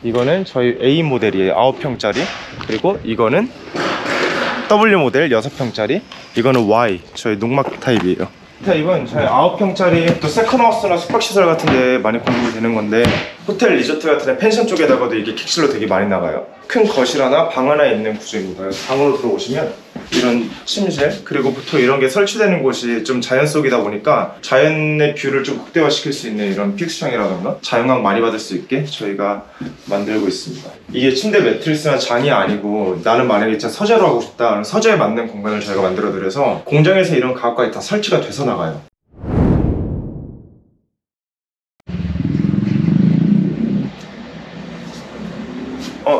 이거는 저희 A 모델이에요. 9평짜리. 그리고 이거는 W 모델 6평짜리. 이거는 Y, 저희 농막 타입이에요. 이건 저희 9평짜리 또 세컨하우스나 숙박시설 같은데 많이 공급이 되는 건데, 호텔 리조트 같은 데 펜션 쪽에다가도 이게 객실로 되게 많이 나가요. 큰 거실 하나, 방 하나 있는 구조입니다. 방으로 들어오시면 이런 침실, 그리고 보통 이런 게 설치되는 곳이 좀 자연 속이다 보니까 자연의 뷰를 좀 극대화시킬 수 있는 이런 픽스창이라던가 자연광 많이 받을 수 있게 저희가 만들고 있습니다. 이게 침대 매트리스나 장이 아니고, 나는 만약에 진짜 서재로 하고 싶다, 그럼 서재에 맞는 공간을 저희가 만들어 드려서 공장에서 이런 가구까지 다 설치가 돼서 나가요.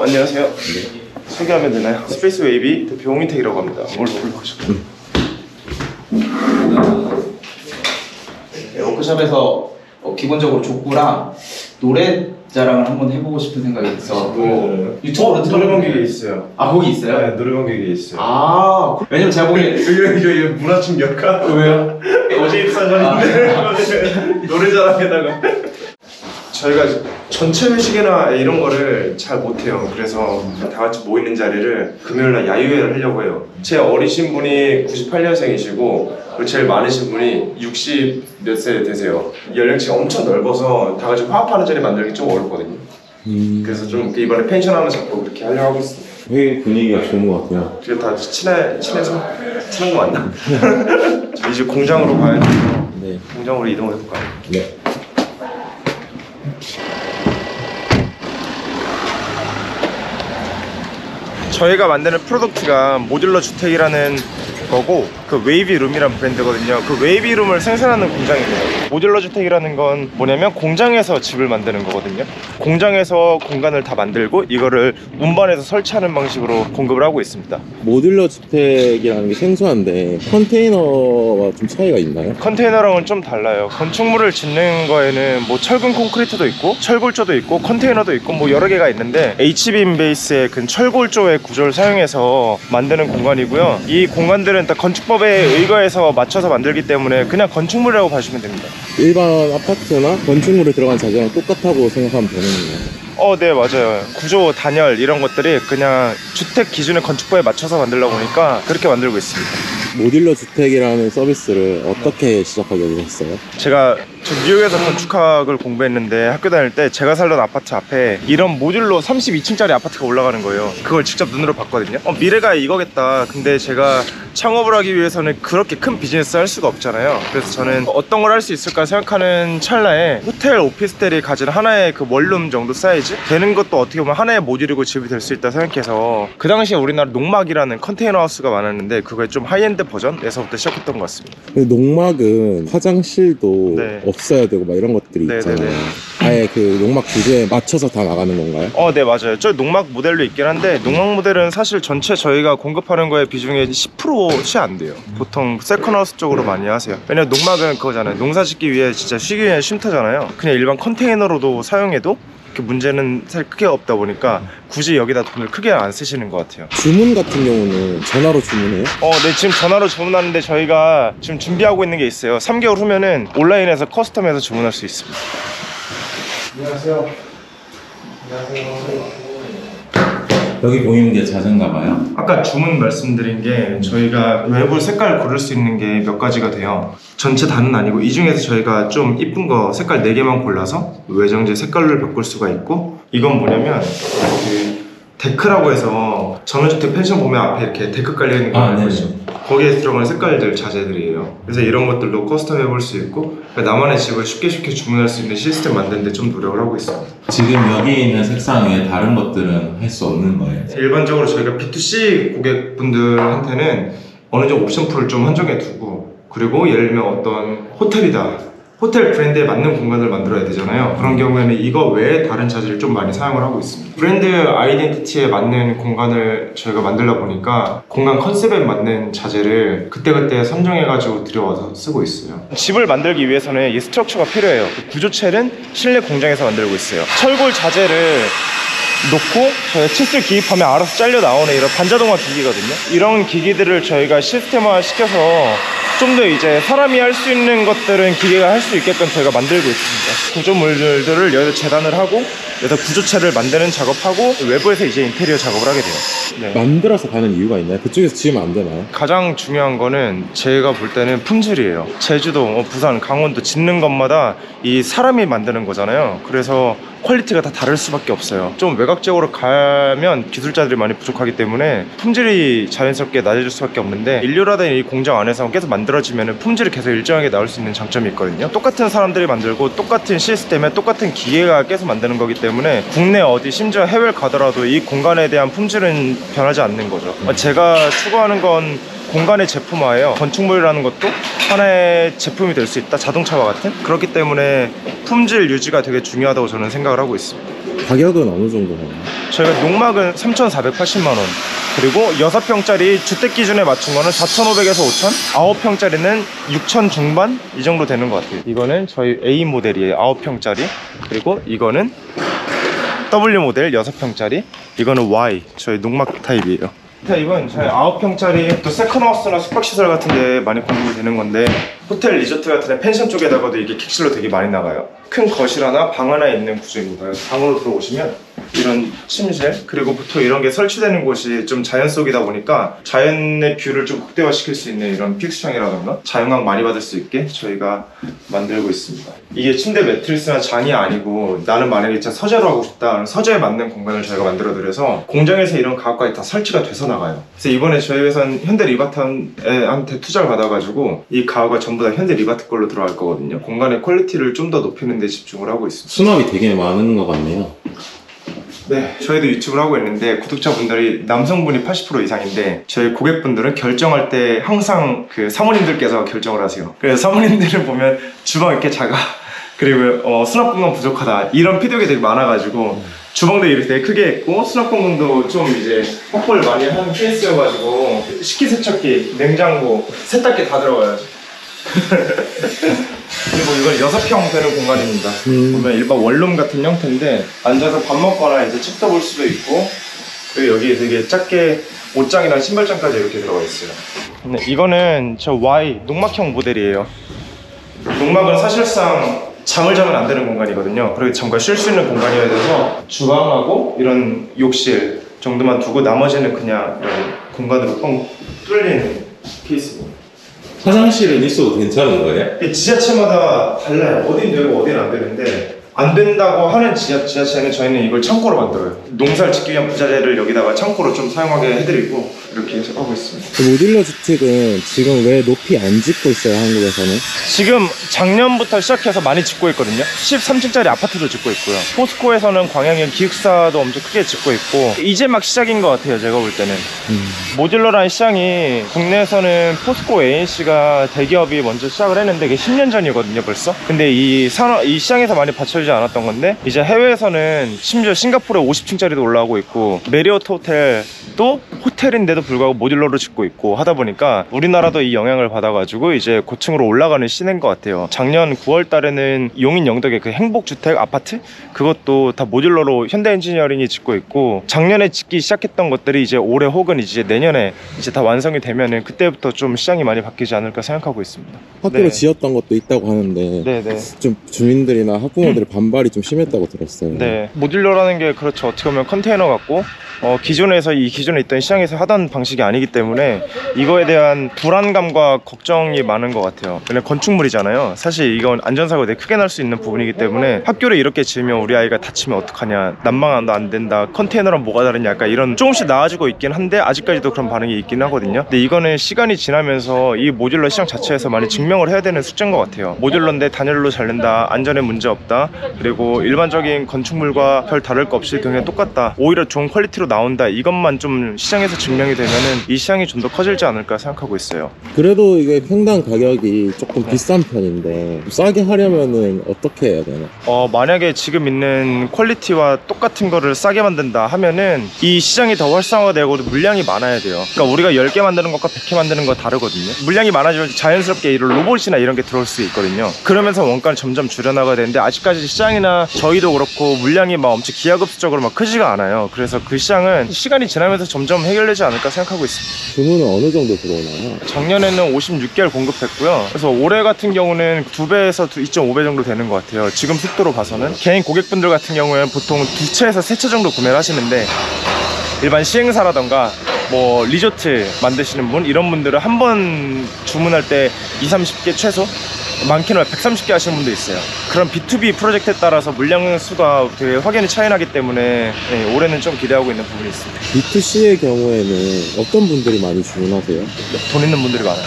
안녕하세요. 네. 소개하면 되나요? 스페이스 웨이비 대표 홍인택이라고 합니다. 뭘 불러주시고. 워크숍에서 기본적으로 족구랑 노래 자랑을 한번 해보고 싶은 생각이 있어서 유튜브로 노래방 기계 있어요. 아, 거기 있어요? 네, 노래방 기계 있어요. 아, 왜냐면 제가 보기엔 이거 문화충격가? 왜요? 어제 입사전인데 노래 자랑에다가 저희가 전체 회식이나 이런 거를 잘 못해요. 그래서 다 같이 모이는 자리를 금요일날 야유회를 하려고 해요. 제 어리신 분이 98년생이시고 그리고 제일 많으신 분이 60 몇 세 되세요. 연령층이 엄청 넓어서 다 같이 화합하는 자리 만들기 좀 어렵거든요. 그래서 좀 이번에 펜션 하나 잡고 그렇게 하려고 하고 있습니다. 회의 분위기가 좋은 것 같아요. 그리고 다 친해서 친한 거 맞나? 이제 공장으로 가야 돼서 네. 공장으로 이동해 볼까요? 네. 저희가 만드는 프로덕트가 모듈러 주택이라는 거고, 그 웨이비룸이라는 브랜드거든요. 그 웨이비룸을 생산하는 공장이에요. 모듈러 주택이라는 건 뭐냐면 공장에서 집을 만드는 거거든요. 공장에서 공간을 다 만들고 이거를 운반해서 설치하는 방식으로 공급을 하고 있습니다. 모듈러 주택이라는 게 생소한데 컨테이너와 좀 차이가 있나요? 컨테이너랑은 좀 달라요. 건축물을 짓는 거에는 뭐 철근 콘크리트도 있고 철골조도 있고 컨테이너도 있고 뭐 여러 개가 있는데, H빔 베이스의 그 철골조의 구조를 사용해서 만드는 공간이고요. 이 공간들은 다 건축법에 의거해서 맞춰서 만들기 때문에 그냥 건축물이라고 봐주시면 됩니다. 일반 아파트나 건축물에 들어간 자재랑 똑같다고 생각하면 되는 거예요? 네, 맞아요. 구조, 단열 이런 것들이 그냥 주택 기준의 건축법에 맞춰서 만들다 보니까 그렇게 만들고 있습니다. 모듈러 주택이라는 서비스를 어떻게 시작하게 되셨어요? 제가 뉴욕에서 건축학을 공부했는데, 학교 다닐 때 제가 살던 아파트 앞에 이런 모듈러 32층짜리 아파트가 올라가는 거예요. 그걸 직접 눈으로 봤거든요. 미래가 이거겠다. 근데 제가 창업을 하기 위해서는 그렇게 큰 비즈니스 할 수가 없잖아요. 그래서 저는 어떤 걸 할 수 있을까 생각하는 찰나에 호텔 오피스텔이 가진 하나의 그 원룸 정도 사이즈 되는 것도 어떻게 보면 하나의 모듈이고 집이 될 수 있다 생각해서, 그 당시에 우리나라 농막이라는 컨테이너 하우스가 많았는데 그거의 좀 하이엔드 버전에서부터 시작했던 것 같습니다. 근데 농막은 화장실도 네. 없어야 되고 막 이런 것들이 있잖아요. 네네네. 아예 그 농막 구조에 맞춰서 다 나가는 건가요? 네, 맞아요. 저 농막 모델로 있긴 한데, 농막 모델은 사실 전체 저희가 공급하는 거의 비중의 10%치 안 돼요. 보통 세컨하우스 쪽으로 많이 하세요. 왜냐면 농막은 그거잖아요. 농사 짓기 위해 진짜 쉬기 위한 쉼터잖아요. 그냥 일반 컨테이너로도 사용해도 문제는 사실 크게 없다 보니까 굳이 여기다 돈을 크게 안 쓰시는 것 같아요. 주문 같은 경우는 전화로 주문해요? 네, 지금 전화로 주문하는데 저희가 지금 준비하고 있는 게 있어요. 3개월 후면은 온라인에서 커스텀해서 주문할 수 있습니다. 안녕하세요. 안녕하세요. 여기 보이는 게 자전가 봐요? 아까 주문 말씀드린 게 저희가 외부 색깔 고를 수 있는 게 몇 가지가 돼요. 전체 다는 아니고 이 중에서 저희가 좀 이쁜 거 색깔 4개만 골라서 외정지 색깔로 바꿀 수가 있고, 이건 뭐냐면 그 데크라고 해서 전원주택 펜션 보면 앞에 이렇게 데크 깔려있는 거 알고 있죠? 거기에 들어가는 색깔들 자재들이에요. 그래서 이런 것들도 커스텀 해볼 수 있고, 나만의 집을 쉽게 주문할 수 있는 시스템 만드는 데 좀 노력을 하고 있습니다. 지금 여기 있는 색상 외에 다른 것들은 할 수 없는 거예요? 일반적으로 저희가 B2C 고객분들한테는 어느 정도 옵션 풀을 좀 한정해 두고, 그리고 예를 들면 어떤 호텔이다, 호텔 브랜드에 맞는 공간을 만들어야 되잖아요. 그런 경우에는 이거 외에 다른 자재를 좀 많이 사용을 하고 있습니다. 브랜드 아이덴티티에 맞는 공간을 저희가 만들다 보니까 공간 컨셉에 맞는 자재를 그때그때 선정해가지고 들여와서 쓰고 있어요. 집을 만들기 위해서는 이 스트럭처가 필요해요. 구조체는 실내 공장에서 만들고 있어요. 철골 자재를 놓고 저희가 치수 기입하면 알아서 잘려 나오는 이런 반자동화 기기거든요. 이런 기기들을 저희가 시스템화 시켜서 좀 더 이제 사람이 할 수 있는 것들은 기계가 할 수 있게끔 저희가 만들고 있습니다. 구조물들을 여기서 재단을 하고 여기서 구조체를 만드는 작업하고 외부에서 이제 인테리어 작업을 하게 돼요. 네. 만들어서 가는 이유가 있나요? 그쪽에서 지으면 안 되나요? 가장 중요한 거는 제가 볼 때는 품질이에요. 제주도, 부산, 강원도 짓는 것마다 이 사람이 만드는 거잖아요. 그래서 퀄리티가 다 다를 수밖에 없어요. 좀 외곽적으로 가면 기술자들이 많이 부족하기 때문에 품질이 자연스럽게 낮아질 수밖에 없는데 인류라든 이 공장 안에서 계속 만들어지면 품질이 계속 일정하게 나올 수 있는 장점이 있거든요. 똑같은 사람들이 만들고 똑같은 시스템에 똑같은 기계가 계속 만드는 거기 때문에 국내 어디 심지어 해외를 가더라도 이 공간에 대한 품질은 변하지 않는 거죠. 제가 추구하는 건 공간의 제품화예요. 건축물이라는 것도 하나의 제품이 될 수 있다. 자동차와 같은. 그렇기 때문에 품질 유지가 되게 중요하다고 저는 생각을 하고 있습니다. 가격은 어느 정도 하나요? 저희가 농막은 3,480만 원, 그리고 6평짜리 주택 기준에 맞춘 거는 4,500에서 5,000, 9평짜리는 6,000 중반 이 정도 되는 것 같아요. 이거는 저희 A 모델이에요. 9평짜리. 그리고 이거는 W 모델 6평짜리. 이거는 Y, 저희 농막 타입이에요. 이건 저희 9평짜리 또 세컨하우스나 숙박시설 같은 데 많이 공급이 되는 건데, 호텔 리조트 같은 데 펜션 쪽에다가도 이게 객실로 되게 많이 나가요. 큰 거실 하나, 방 하나 있는 구조입니다. 방으로 들어오시면 이런 침실, 그리고 보통 이런 게 설치되는 곳이 좀 자연 속이다 보니까 자연의 뷰를 좀 극대화시킬 수 있는 이런 픽스창이라던가 자연광 많이 받을 수 있게 저희가 만들고 있습니다. 이게 침대 매트리스나 장이 아니고 나는 만약에 진짜 서재로 하고 싶다, 그럼 서재에 맞는 공간을 저희가 만들어 드려서 공장에서 이런 가구까지 다 설치가 돼서 나가요. 그래서 이번에 저희 회사는 현대 리바트한테 투자를 받아가지고 이 가구가 전부 다 현대 리바트 걸로 들어갈 거거든요. 공간의 퀄리티를 좀 더 높이는 데 집중을 하고 있습니다. 수납이 되게 많은 것 같네요. 네, 저희도 유튜브를 하고 있는데 구독자분들이 남성분이 80% 이상인데 저희 고객분들은 결정할 때 항상 그 사모님들께서 결정을 하세요. 그래서 사모님들을 보면 주방 이렇게 작아, 그리고 수납 공간 부족하다, 이런 피드백이 되게 많아가지고 주방도 이렇게 되게 크게 했고 수납 공간도 좀 이제 확보를 많이 하는 케이스여가지고 식기세척기, 냉장고, 세탁기 다 들어가요. 그리고 이건 6평 되는 공간입니다. 보면 일반 원룸 같은 형태인데 앉아서 밥 먹거나 이제 책도 볼 수도 있고, 그리고 여기 되게 작게 옷장이랑 신발장까지 이렇게 들어가 있어요. 이거는 저 Y 농막형 모델이에요. 농막은 사실상 잠을 자면 안 되는 공간이거든요. 그리고 잠깐 쉴 수 있는 공간이어야 돼서 주방하고 이런 욕실 정도만 두고 나머지는 그냥 이런 공간으로 뻥 뚫리는 케이스입니다. 화장실은 있어도 괜찮은 거예요? 지자체마다 달라요. 어딘 되고 어딘 안 되는데, 안 된다고 하는 지자체는 저희는 이걸 창고로 만들어요. 농사를 짓기 위한 부자재를 여기다가 창고로 좀 사용하게 해드리고 이렇게 해서 하고 있습니다. 그 모듈러 주택은 지금 왜 높이 안 짓고 있어요, 한국에서는? 지금 작년부터 시작해서 많이 짓고 있거든요. 13층짜리 아파트도 짓고 있고요. 포스코에서는 광양형 기숙사도 엄청 크게 짓고 있고, 이제 막 시작인 것 같아요, 제가 볼 때는. 모듈러라는 시장이 국내에서는 포스코 ANC가 대기업이 먼저 시작을 했는데 그게 10년 전이거든요 벌써. 근데 이 시장에서 많이 받쳐주지 않았던 건데, 이제 해외에서는 심지어 싱가포르에 50층짜리도 올라오고 있고 메리어트 호텔도 호텔인데도 불구하고 모듈러로 짓고 있고 하다 보니까 우리나라도 이 영향을 받아가지고 이제 고층으로 올라가는 시대인 것 같아요. 작년 9월 달에는 용인 영덕의 그 행복주택 아파트, 그것도 다 모듈러로 현대엔지니어링이 짓고 있고, 작년에 짓기 시작했던 것들이 이제 올해 혹은 이제 내년에 이제 다 완성이 되면은 그때부터 좀 시장이 많이 바뀌지 않을까 생각하고 있습니다. 학교로 네. 지었던 것도 있다고 하는데 네네. 좀 주민들이나 학부모들의 반발이 좀 심했다고 들었어요. 네, 모듈러라는 게 그렇죠. 어떻게 보면 컨테이너 같고 기존에 있던 시장에서 하던 방식이 아니기 때문에 이거에 대한 불안감과 걱정이 많은 것 같아요. 근데 건축물이잖아요. 사실 이건 안전사고가 되게 크게 날 수 있는 부분이기 때문에 학교를 이렇게 지으면 우리 아이가 다치면 어떡하냐, 난방도 안 된다, 컨테이너랑 뭐가 다르냐, 약간 이런 조금씩 나아지고 있긴 한데 아직까지도 그런 반응이 있긴 하거든요. 근데 이거는 시간이 지나면서 이 모듈러 시장 자체에서 많이 증명을 해야 되는 숙제인 것 같아요. 모듈러인데 단열로 잘 된다, 안전에 문제 없다, 그리고 일반적인 건축물과 별 다를 거 없이 그냥 똑같다, 오히려 좋은 퀄리티로 나온다, 이것만 좀 시장에서 증명이 되면은 이 시장이 좀 더 커질지 않을까 생각하고 있어요. 그래도 이게 평당 가격이 조금 비싼 편인데 싸게 하려면은 어떻게 해야 되나? 만약에 지금 있는 퀄리티와 똑같은 거를 싸게 만든다 하면은 이 시장이 더 활성화되고 물량이 많아야 돼요. 그러니까 우리가 10개 만드는 것과 100개 만드는 거 다르거든요. 물량이 많아지면 자연스럽게 이런 로봇이나 이런 게 들어올 수 있거든요. 그러면서 원가는 점점 줄여나가야 되는데 아직까지 시장이나 저희도 그렇고 물량이 막 엄청 기하급수적으로 막 크지가 않아요. 그래서 그 시장 입장은 시간이 지나면서 점점 해결되지 않을까 생각하고 있습니다. 주문은 어느 정도 들어오나요? 작년에는 56개월 공급했고요. 그래서 올해 같은 경우는 2배에서 2.5배 정도 되는 것 같아요. 지금 속도로 봐서는. 개인 고객분들 같은 경우에는 보통 2채에서 3채 정도 구매를 하시는데, 일반 시행사라던가 뭐 리조트 만드시는 분, 이런 분들은 한 번 주문할 때 20-30개 최소, 많게는 130개 하시는 분도 있어요. 그런 B2B 프로젝트에 따라서 물량 수가 되게 확연히 차이 나기 때문에 올해는 좀 기대하고 있는 부분이 있습니다. B2C의 경우에는 어떤 분들이 많이 주문하세요? 돈 있는 분들이 많아요.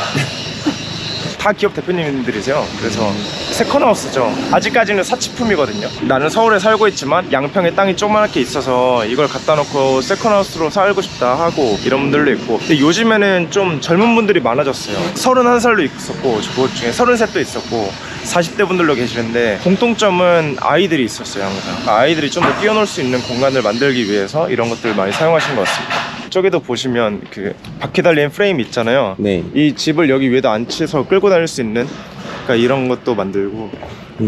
다 기업 대표님들이세요. 그래서 세컨하우스죠. 아직까지는 사치품이거든요. 나는 서울에 살고 있지만 양평에 땅이 조그맣게 있어서 이걸 갖다 놓고 세컨하우스로 살고 싶다 하고 이런 분들도 있고, 근데 요즘에는 좀 젊은 분들이 많아졌어요. 31살도 있었고, 그것 중에 33도 있었고 40대 분들도 계시는데, 공통점은 아이들이 있었어요. 항상 아이들이 좀 더 뛰어놀 수 있는 공간을 만들기 위해서 이런 것들을 많이 사용하신 것 같습니다. 저기도 보시면 그 바퀴 달린 프레임 있잖아요. 네. 이 집을 여기 위에다 앉혀서 끌고 다닐 수 있는, 그러니까 이런 것도 만들고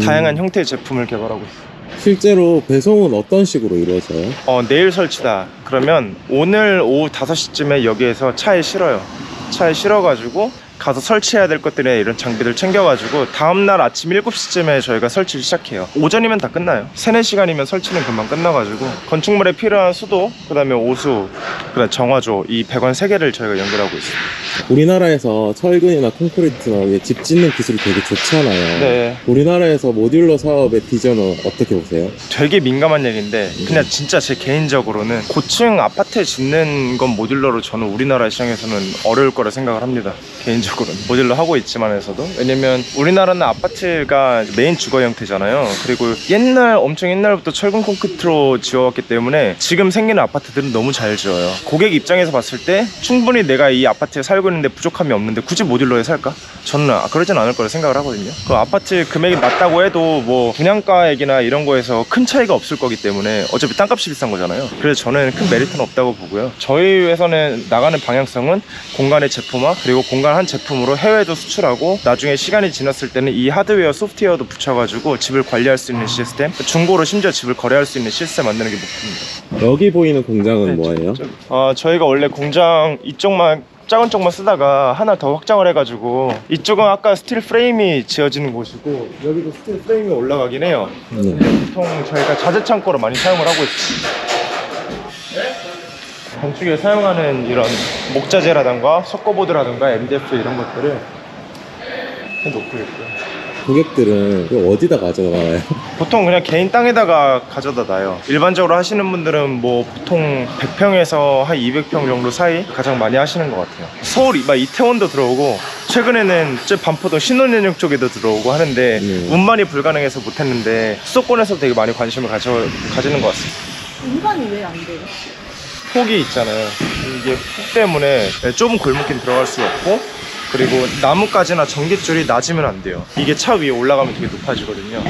다양한 형태의 제품을 개발하고 있어요. 실제로 배송은 어떤 식으로 이루어져요? 내일 설치다 그러면 오늘 오후 5시쯤에 여기에서 차에 실어요. 차에 실어가지고 가서 설치해야 될 것들에 이런 장비들 챙겨가지고 다음날 아침 7시쯤에 저희가 설치를 시작해요. 오전이면 다 끝나요. 3-4시간이면 설치는 금방 끝나가지고 건축물에 필요한 수도, 그 다음에 오수, 그 다음에 정화조, 이 배관 3개를 저희가 연결하고 있어요. 우리나라에서 철근이나 콘크리트나 집 짓는 기술이 되게 좋잖아요. 네. 우리나라에서 모듈러 사업의 비전은 어떻게 보세요? 되게 민감한 얘기인데, 그냥 진짜 제 개인적으로는 고층 아파트 짓는 건 모듈러로 저는 우리나라 시장에서는 어려울 거라 생각을 합니다. 개인적으로는 모듈러 하고 있지만에서도. 왜냐면 우리나라는 아파트가 메인 주거 형태잖아요. 그리고 엄청 옛날부터 철근 콘크리트로 지어왔기 때문에 지금 생기는 아파트들은 너무 잘 지어요. 고객 입장에서 봤을 때 충분히 내가 이 아파트에 살고 있는데 부족함이 없는데 굳이 모듈러에 살까? 저는 그러진 않을 거라 생각을 하거든요. 그 아파트 금액이 낮다고 해도 뭐 분양가액이나 이런 거에서 큰 차이가 없을 거기 때문에 어차피 땅값이 비싼 거잖아요. 그래서 저는 큰 메리트는 없다고 보고요. 저희 회사는 나가는 방향성은 공간의 제품화, 그리고 공간 한 제품으로 해외에도 수출하고, 나중에 시간이 지났을 때는 이 하드웨어, 소프트웨어도 붙여가지고 집을 관리할 수 있는 시스템, 중고로 심지어 집을 거래할 수 있는 시스템 만드는 게 목표입니다. 여기 보이는 공장은 뭐예요? 저희가 원래 공장 이쪽만, 작은 쪽만 쓰다가 하나 더 확장을 해가지고, 이쪽은 아까 스틸 프레임이 지어지는 곳이고, 여기도 스틸 프레임이 올라가긴 해요. 네. 보통 저희가 자재 창고로 많이 사용을 하고 있습니다. 건축에 사용하는 이런 목자재라든가 석고보드라든가 MDF 이런 것들을 놓고 있고요. 고객들은 이거 어디다 가져가나요? 보통 그냥 개인 땅에다가 가져다 놔요. 일반적으로 하시는 분들은 뭐 보통 100평에서 한 200평 정도 사이 가장 많이 하시는 것 같아요. 서울 이태원도 들어오고, 최근에는 반포동 신논현역 쪽에도 들어오고 하는데 운반이 불가능해서 못했는데 수도권에서 되게 많이 관심을 가지는 것 같습니다. 운반이 왜 안 돼요? 폭이 있잖아요. 이게 폭 때문에 좁은 골목길 들어갈 수 없고, 그리고 나뭇가지나 전깃줄이 낮으면 안 돼요. 이게 차 위에 올라가면 되게 높아지거든요.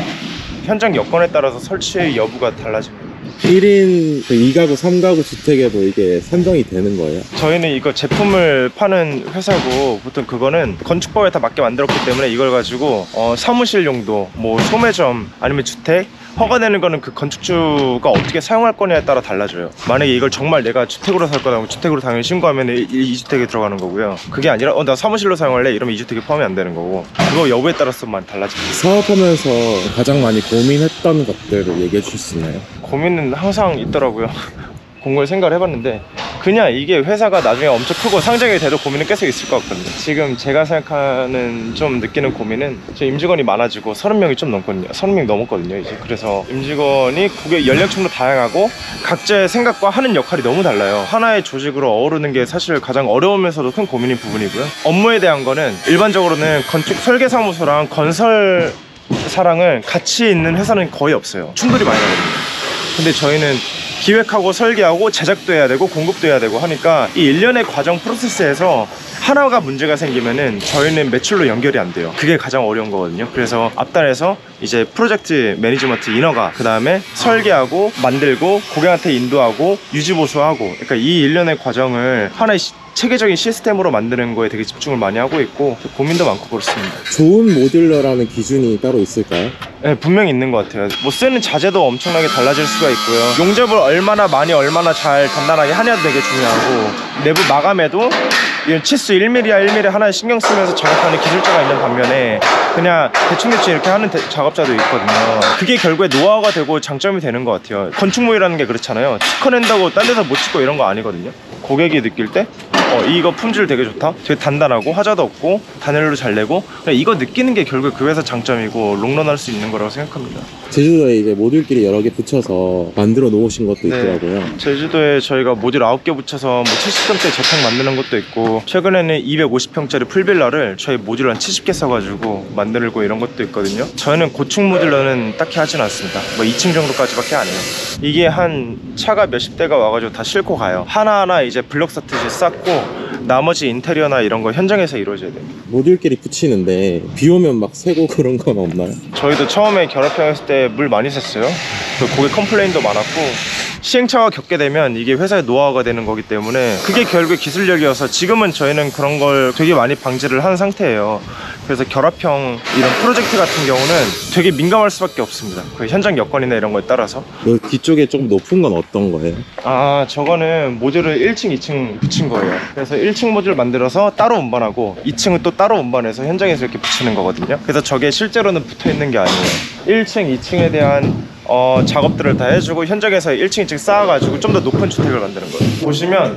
현장 여건에 따라서 설치 여부가 달라집니다. 1인 2가구, 3가구 주택에도 이게 산정이 되는 거예요? 저희는 이거 제품을 파는 회사고, 보통 그거는 건축법에 다 맞게 만들었기 때문에 이걸 가지고 사무실 용도, 뭐 소매점, 아니면 주택, 허가내는 거는 그 건축주가 어떻게 사용할 거냐에 따라 달라져요. 만약에 이걸 정말 내가 주택으로 살 거다, 주택으로 당연히 신고하면 2주택에 들어가는 거고요. 그게 아니라 나 사무실로 사용할래? 이러면 2주택에 포함이 안 되는 거고, 그거 여부에 따라서만 달라집니다. 사업하면서 가장 많이 고민했던 것들을 얘기해 주실 수 있나요? 고민은 항상 있더라고요. 공부를 생각을 해봤는데, 그냥 이게 회사가 나중에 엄청 크고 상장이 돼도 고민은 계속 있을 것 같거든요. 지금 제가 생각하는, 좀 느끼는 고민은, 저 임직원이 많아지고 30명이 좀 넘거든요. 30명 넘었거든요 이제. 그래서 임직원이 고객 연령층도 다양하고 각자의 생각과 하는 역할이 너무 달라요. 하나의 조직으로 어우르는 게 사실 가장 어려우면서도 큰 고민인 부분이고요. 업무에 대한 거는 일반적으로는 건축 설계사무소랑 건설사랑은 같이 있는 회사는 거의 없어요. 충돌이 많이 나거든요. 근데 저희는 기획하고 설계하고 제작도 해야 되고 공급도 해야 되고 하니까 이 일련의 과정 프로세스에서 하나가 문제가 생기면은 저희는 매출로 연결이 안 돼요. 그게 가장 어려운 거거든요. 그래서 앞단에서 이제 프로젝트 매니지먼트 인허가, 그 다음에 설계하고 만들고 고객한테 인도하고 유지보수하고, 그러니까 이 일련의 과정을 하나의 체계적인 시스템으로 만드는 거에 되게 집중을 많이 하고 있고 고민도 많고 그렇습니다. 좋은 모듈러라는 기준이 따로 있을까요? 네, 분명히 있는 것 같아요. 뭐 쓰는 자재도 엄청나게 달라질 수가 있고요. 용접을 얼마나 많이 얼마나 잘 단단하게 하냐도 되게 중요하고, 내부 마감에도 이런 치수 1mm야 1mm 하나에 신경 쓰면서 작업하는 기술자가 있는 반면에 그냥 대충대충 이렇게 하는 작업자도 있거든요. 그게 결국에 노하우가 되고 장점이 되는 것 같아요. 건축물이라는 게 그렇잖아요. 치커낸다고 딴 데서 못 찍고 이런 거 아니거든요. 고객이 느낄 때 이거 품질 되게 좋다, 되게 단단하고 하자도 없고 단열도 잘 내고, 이거 느끼는 게 결국 그 회사 장점이고 롱런할 수 있는 거라고 생각합니다. 제주도에 이제 모듈끼리 여러 개 붙여서 만들어 놓으신 것도 있더라고요. 제주도에 저희가 모듈 9개 붙여서 뭐 70평대 저택 만드는 것도 있고, 최근에는 250평짜리 풀빌라를 저희 모듈 한 70개 써가지고 만들고 이런 것도 있거든요. 저희는 고층 모듈러는 딱히 하진 않습니다. 뭐 2층 정도까지밖에 안 해요. 이게 한 차가 몇십 대가 와가지고 다 싣고 가요. 하나하나 이제 블록 서트지 쌓고 나머지 인테리어나 이런 거 현장에서 이루어져야 돼요. 모듈끼리 붙이는데 비 오면 막 새고 그런 건 없나요? 저희도 처음에 결합형 했을 때 물 많이 샜어요. 그 고객 컴플레인도 많았고, 시행착오가 겪게 되면 이게 회사의 노하우가 되는 거기 때문에 그게 결국에 기술력이어서 지금은 저희는 그런 걸 되게 많이 방지를 한 상태예요. 그래서 결합형 이런 프로젝트 같은 경우는 되게 민감할 수밖에 없습니다. 그 현장 여건이나 이런 거에 따라서. 그 뒤쪽에 좀 높은 건 어떤 거예요? 아, 저거는 모듈을 1층, 2층 붙인 거예요. 그래서 1층 모듈 만들어서 따로 운반하고 2층은 또 따로 운반해서 현장에서 이렇게 붙이는 거거든요. 그래서 저게 실제로는 붙어 있는 게 아니에요. 1층, 2층에 대한 작업들을 다 해주고 현장에서 1층, 2층 쌓아가지고 좀 더 높은 주택을 만드는 거예요. 보시면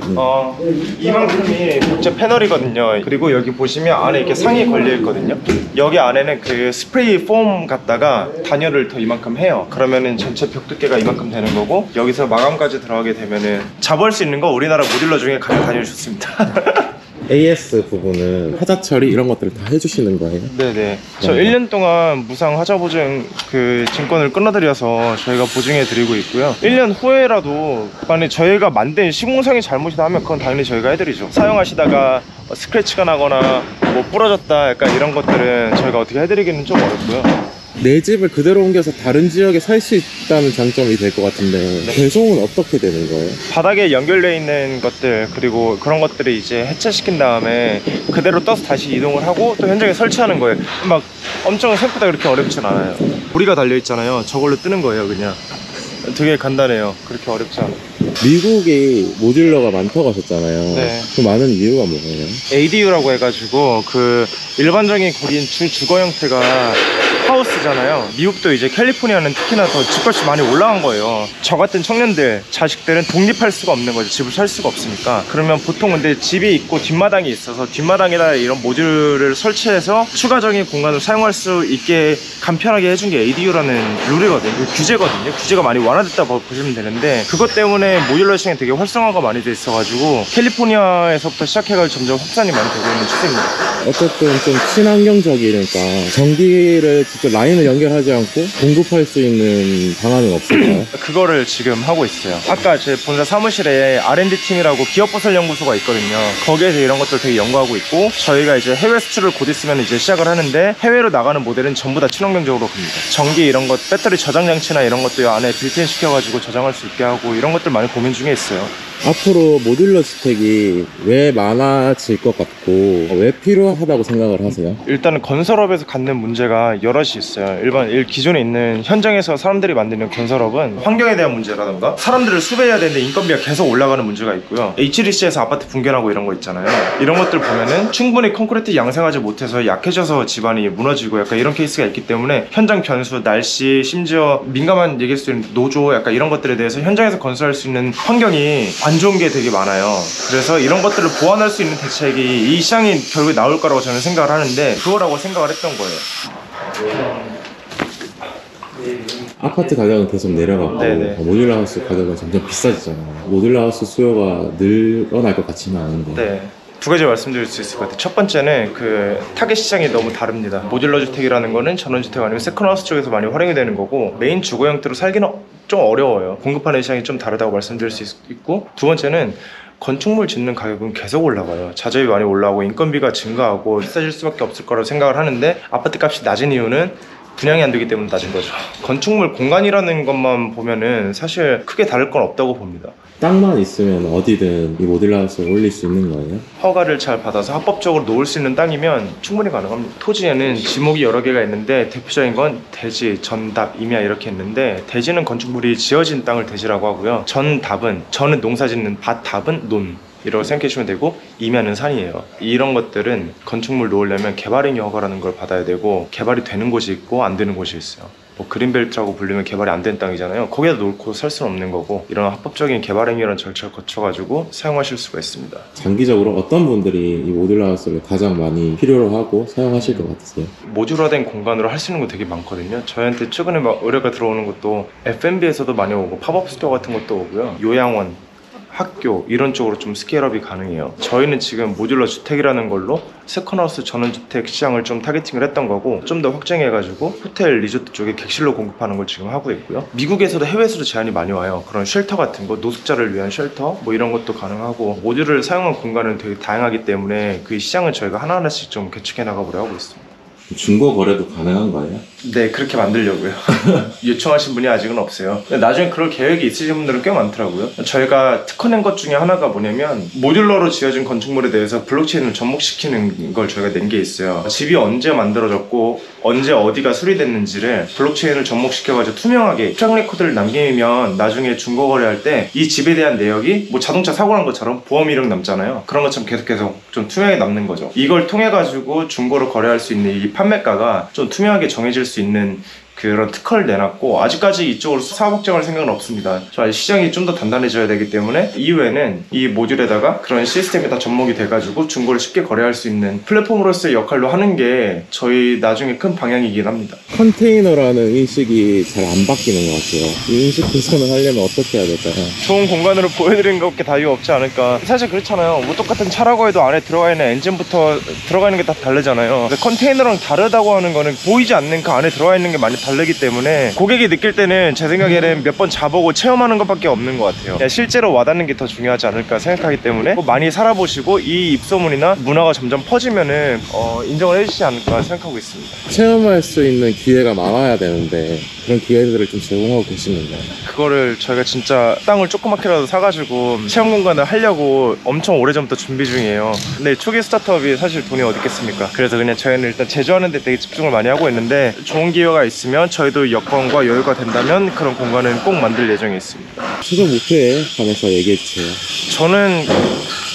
이만큼이 복제 패널이거든요. 그리고 여기 보시면 안에 이렇게 상이 걸려 있거든요. 여기 안에는 그 스프레이 폼 갖다가 단열을 더 이만큼 해요. 그러면은 전체 벽 두께가 이만큼 되는 거고, 여기서 마감까지 들어가게 되면은 잡을 수 있는 거 우리나라 모듈러 중에 가장 단열이 좋습니다. AS 부분은 하자 처리 이런 것들을 다 해주시는 거예요? 네네. 저 1년 동안 무상 하자 보증 그 증권을 끊어드려서 저희가 보증해 드리고 있고요. 1년 후에라도 만약 저희가 만든 시공상의 잘못이다 하면 그건 당연히 저희가 해드리죠. 사용하시다가 스크래치가 나거나 뭐 부러졌다 약간 이런 것들은 저희가 어떻게 해드리기는 좀 어렵고요. 내 집을 그대로 옮겨서 다른 지역에 살 수 있다는 장점이 될 것 같은데 배송은 어떻게 되는 거예요? 바닥에 연결되어 있는 것들, 그리고 그런 것들을 이제 해체시킨 다음에 그대로 떠서 다시 이동을 하고 또 현장에 설치하는 거예요. 막 엄청 생각보다 그렇게 어렵진 않아요. 고리가 달려있잖아요. 저걸로 뜨는 거예요. 그냥 되게 간단해요. 그렇게 어렵지 않아요. 미국이 모듈러가 많다고 하셨잖아요. 네. 그 많은 이유가 뭐예요? ADU라고 해가지고 그 일반적인 거긴 주거 형태가 하우스잖아요. 미국도 이제 캘리포니아는 특히나 더 집값이 많이 올라간 거예요. 저 같은 청년들, 자식들은 독립할 수가 없는 거죠. 집을 살 수가 없으니까. 그러면 보통 근데 집이 있고 뒷마당이 있어서 뒷마당에다 이런 모듈을 설치해서 추가적인 공간을 사용할 수 있게 간편하게 해준 게 ADU라는 룰이거든요. 규제거든요. 규제가 많이 완화됐다 보시면 되는데, 그것 때문에 모듈러 시장이 되게 활성화가 많이 돼 있어가지고 캘리포니아에서부터 시작해가지고 점점 확산이 많이 되고 있는 추세입니다. 어쨌든 좀 친환경적이니까 전기를 직접 라인을 연결하지 않고 공급할 수 있는 방안은 없을까요? 그거를 지금 하고 있어요. 아까 제 본사 사무실에 R&D 팀이라고 기업보설연구소가 있거든요. 거기에서 이런 것들 되게 연구하고 있고, 저희가 이제 해외 수출을 곧 있으면 이제 시작을 하는데, 해외로 나가는 모델은 전부 다 친환경적으로 갑니다. 전기 이런 것, 배터리 저장 장치나 이런 것도 안에 빌트인 시켜가지고 저장할 수 있게 하고, 이런 것들 많이 고민 중에 있어요. 앞으로 모듈러 주택이 왜 많아질 것 같고 왜 필요하다고 생각을 하세요? 일단은 건설업에서 갖는 문제가 여럿이 있어요. 기존에 있는 현장에서 사람들이 만드는 건설업은 환경에 대한 문제라던가 사람들을 수배해야 되는데 인건비가 계속 올라가는 문제가 있고요. HDC에서 아파트 붕괴나고 이런 거 있잖아요. 이런 것들 보면은 충분히 콘크리트 양생하지 못해서 약해져서 집안이 무너지고 약간 이런 케이스가 있기 때문에 현장 변수, 날씨, 심지어 민감한 얘기일 수 있는 노조 약간 이런 것들에 대해서 현장에서 건설할 수 있는 환경이 안 좋은 게 되게 많아요. 그래서 이런 것들을 보완할 수 있는 대책이 이 시장이 결국에 나올 거라고 저는 생각을 하는데, 그거라고 생각을 했던 거예요. 아파트 가격은 계속 내려가고 네네. 모듈러 하우스 가격은 점점 비싸지잖아요. 모듈러 하우스 수요가 늘어날 것 같지는 않은데 네. 두 가지 말씀드릴 수 있을 것 같아요. 첫 번째는 그 타겟 시장이 너무 다릅니다. 모듈러 주택이라는 거는 전원주택 아니면 세컨하우스 쪽에서 많이 활용이 되는 거고, 메인 주거 형태로 살기는 좀 어려워요. 공급하는 시장이 좀 다르다고 말씀드릴 수 있고, 두 번째는 건축물 짓는 가격은 계속 올라가요. 자재비 많이 올라가고 인건비가 증가하고 비싸질 수밖에 없을 거라고 생각을 하는데, 아파트 값이 낮은 이유는 분양이 안 되기 때문에 낮은 거죠. 건축물 공간이라는 것만 보면은 사실 크게 다를 건 없다고 봅니다. 땅만 있으면 어디든 이 모듈러 하우스를 올릴 수 있는 거예요? 허가를 잘 받아서 합법적으로 놓을 수 있는 땅이면 충분히 가능합니다. 토지에는 지목이 여러 개가 있는데 대표적인 건 대지, 전답, 임야 이렇게 있는데, 대지는 건축물이 지어진 땅을 대지라고 하고요. 전은 농사 짓는 밭, 답은 논 이라고 생각해 주시면 되고, 임야는 산이에요. 이런 것들은 건축물 놓으려면 개발행위 허가라는 걸 받아야 되고, 개발이 되는 곳이 있고 안 되는 곳이 있어요. 뭐 그린벨트라고 불리면 개발이 안 된 땅이잖아요. 거기다 놓고 살 수는 없는 거고, 이런 합법적인 개발행위라는 절차를 거쳐가지고 사용하실 수가 있습니다. 장기적으로 어떤 분들이 이 모듈러 하우스를 가장 많이 필요로 하고 사용하실 것 같으세요? 모듈화된 공간으로 할 수 있는 거 되게 많거든요. 저희한테 최근에 막 의뢰가 들어오는 것도 F&B에서도 많이 오고, 팝업 스토어 같은 것도 오고요. 요양원, 학교 이런 쪽으로 좀 스케일업이 가능해요. 저희는 지금 모듈러 주택이라는 걸로 세컨하우스 전원주택 시장을 좀 타겟팅을 했던 거고, 좀 더 확장해가지고 호텔 리조트 쪽에 객실로 공급하는 걸 지금 하고 있고요. 미국에서도 해외에서도 제안이 많이 와요. 그런 쉘터 같은 거, 노숙자를 위한 쉘터 뭐 이런 것도 가능하고, 모듈을 사용한 공간은 되게 다양하기 때문에 그 시장을 저희가 하나하나씩 좀 개척해 나가보려 하고 있습니다. 중고 거래도 가능한 거예요? 네, 그렇게 만들려고요. 요청하신 분이 아직은 없어요. 나중에 그럴 계획이 있으신 분들은 꽤 많더라고요. 저희가 특허낸 것 중에 하나가 뭐냐면, 모듈러로 지어진 건축물에 대해서 블록체인을 접목시키는 걸 저희가 낸 게 있어요. 집이 언제 만들어졌고 언제 어디가 수리됐는지를 블록체인을 접목시켜가지고 투명하게 입장 레코드를 남기면 나중에 중고 거래할 때 이 집에 대한 내역이 뭐 자동차 사고 난 것처럼 보험 이력 남잖아요. 그런 것처럼 계속해서 좀 투명하게 남는 거죠. 이걸 통해 가지고 중고로 거래할 수 있는 이 판매가가 좀 투명하게 정해질 수 있는 그런 특허를 내놨고, 아직까지 이쪽으로 사업 확장할 생각은 없습니다. 저 아직 시장이 좀 더 단단해져야 되기 때문에 이후에는 이 모듈에다가 그런 시스템이 다 접목이 돼가지고 중고를 쉽게 거래할 수 있는 플랫폼으로서의 역할로 하는 게 저희 나중에 큰 방향이긴 합니다. 컨테이너라는 인식이 잘 안 바뀌는 것 같아요. 이 인식 개선을 하려면 어떻게 해야 될까요? 좋은 공간으로 보여드리는 것밖에 답이 없지 않을까. 사실 그렇잖아요. 뭐 똑같은 차라고 해도 안에 들어가 있는 엔진부터 들어가 있는 게 다 다르잖아요. 근데 컨테이너랑 다르다고 하는 거는 보이지 않는 그 안에 들어가 있는 게 많이 다르기 때문에, 고객이 느낄 때는 제 생각에는 몇 번 자보고 체험하는 것밖에 없는 것 같아요. 실제로 와닿는 게 더 중요하지 않을까 생각하기 때문에 많이 살아보시고 이 입소문이나 문화가 점점 퍼지면은 인정을 해주시지 않을까 생각하고 있습니다. 체험할 수 있는 기회가 많아야 되는데 그런 기회들을 좀 제공하고 계시는가요? 그거를 저희가 진짜 땅을 조그맣게라도 사가지고 체험 공간을 하려고 엄청 오래전부터 준비 중이에요. 근데 초기 스타트업이 사실 돈이 어디 있겠습니까? 그래서 그냥 저희는 일단 제조하는 데 되게 집중을 많이 하고 있는데, 좋은 기회가 있으면 저희도 여건과 여유가 된다면 그런 공간은 꼭 만들 예정에 있습니다. 최종 목표에 관해서 얘기해 주세요. 저는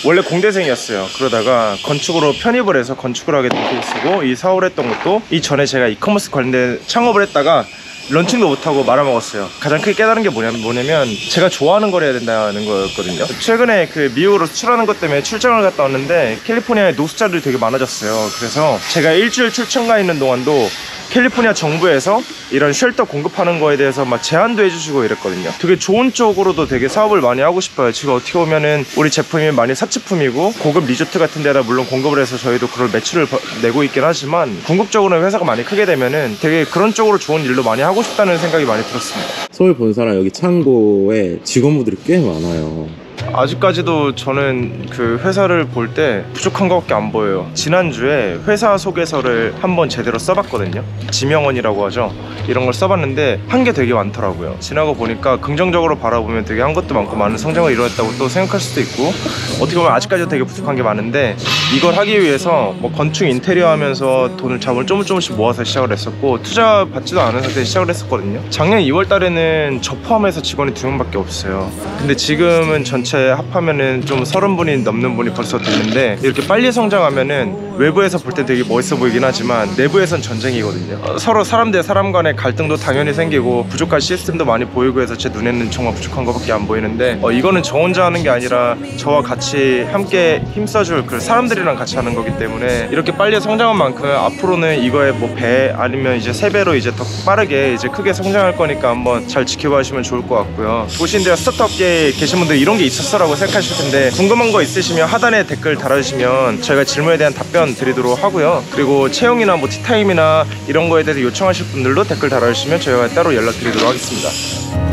원래 공대생이었어요. 그러다가 건축으로 편입을 해서 건축을 하게 된 케이스고, 이 사업을 했던 것도 이전에 제가 이커머스 관련된 창업을 했다가 런칭도 못하고 말아먹었어요. 가장 크게 깨달은 게 뭐냐면 제가 좋아하는 걸 해야 된다는 거였거든요. 최근에 그 미국으로 수출하는 것 때문에 출장을 갔다 왔는데 캘리포니아에 노숙자들이 되게 많아졌어요. 그래서 제가 일주일 출장 가 있는 동안도 캘리포니아 정부에서 이런 쉘터 공급하는 거에 대해서 막 제안도 해주시고 이랬거든요. 되게 좋은 쪽으로도 되게 사업을 많이 하고 싶어요. 지금 어떻게 보면은 우리 제품이 많이 사치품이고 고급 리조트 같은 데다 물론 공급을 해서 저희도 그걸 매출을 내고 있긴 하지만, 궁극적으로는 회사가 많이 크게 되면은 되게 그런 쪽으로 좋은 일도 많이 하고 싶다는 생각이 많이 들었습니다. 서울 본사랑 여기 창고에 직원분들이 꽤 많아요. 아직까지도 저는 그 회사를 볼 때 부족한 것밖에 안 보여요. 지난주에 회사 소개서를 한번 제대로 써봤거든요. 지명원이라고 하죠. 이런 걸 써봤는데 한 게 되게 많더라고요. 지나고 보니까 긍정적으로 바라보면 되게 한 것도 많고 많은 성장을 이루었다고 또 생각할 수도 있고, 어떻게 보면 아직까지도 되게 부족한 게 많은데, 이걸 하기 위해서 뭐 건축 인테리어 하면서 돈을 자본을 조금씩 모아서 시작을 했었고, 투자 받지도 않은 상태에서 시작을 했었거든요. 작년 2월 달에는 저 포함해서 직원이 2명밖에 없어요. 근데 지금은 전체 합하면은 좀 30분이 넘는 분이 벌써 됐는데, 이렇게 빨리 성장하면은 외부에서 볼 때 되게 멋있어 보이긴 하지만 내부에선 전쟁이거든요. 서로 사람 대 사람 간의 갈등도 당연히 생기고 부족한 시스템도 많이 보이고 해서 제 눈에는 정말 부족한 것밖에 안 보이는데, 이거는 저 혼자 하는 게 아니라 저와 같이 함께 힘써줄 그 사람들이랑 같이 하는 거기 때문에, 이렇게 빨리 성장한 만큼 앞으로는 이거에 뭐 배 아니면 이제 3배로 이제 더 빠르게 이제 크게 성장할 거니까 한번 잘 지켜봐 주시면 좋을 것 같고요. 보신 대로 스타트업계에 계신 분들 이런 게 있었어라고 생각하실 텐데, 궁금한 거 있으시면 하단에 댓글 달아주시면 저희가 질문에 대한 답변 드리도록 하고요. 그리고 채용이나 뭐 티타임이나 이런 거에 대해서 요청하실 분들도 댓글 달아주시면 저희가 따로 연락드리도록 하겠습니다.